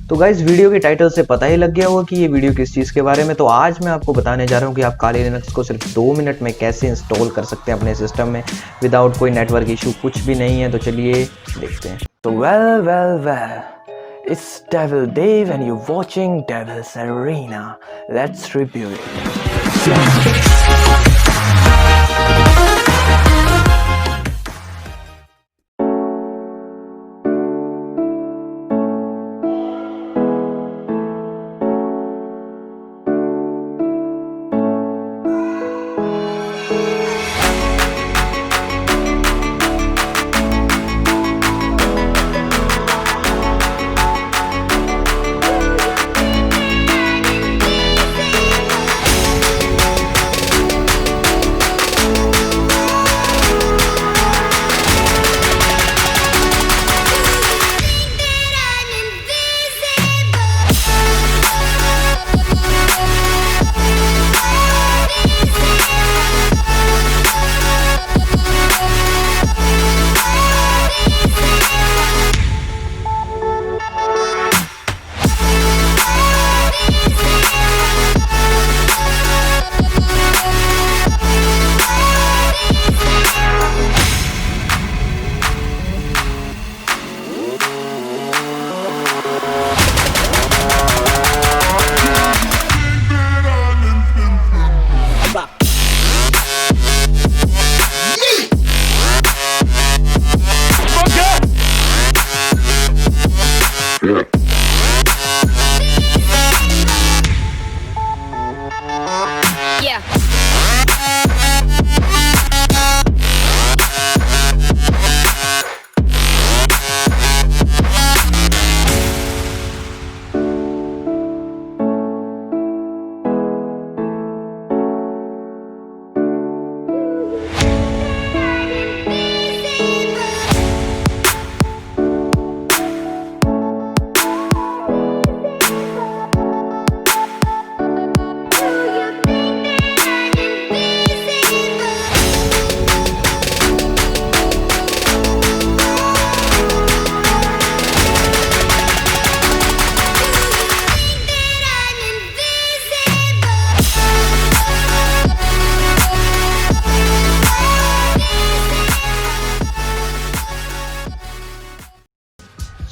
तो guys video के title से पता ही लग गया होगा कि ये वीडियो किस चीज़ के बारे में। तो आज मैं आपको बताने जा रहा हूँ कि आप काली लिनक्स को सिर्फ 2 मिनट में कैसे इंस्टॉल कर सकते हैं अपने सिस्टम में विदाउट कोई नेटवर्क इशू, कुछ भी नहीं है। तो चलिए देखते हैं। तो well, it's devildev and you're watching Devil's Arena. Let's review it. Yeah.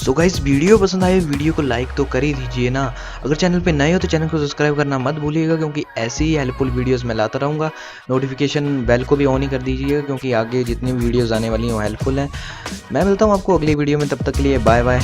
So guys video पसंद आए वीडियो को लाइक तो कर ही दीजिए ना। अगर चैनल पे नए हो तो चैनल को सब्सक्राइब करना मत भूलिएगा, क्योंकि ऐसे ही हेल्पफुल वीडियोस मैं लाता रहूँगा। नोटिफिकेशन बेल को भी ऑन ही कर दीजिएगा, क्योंकि आगे जितनी वीडियोस आने वाली हैं वो हेल्पफुल हैं। मैं मिलता हूँ आपको अगली वीडियो में, तब तक के लिए बाय बाय।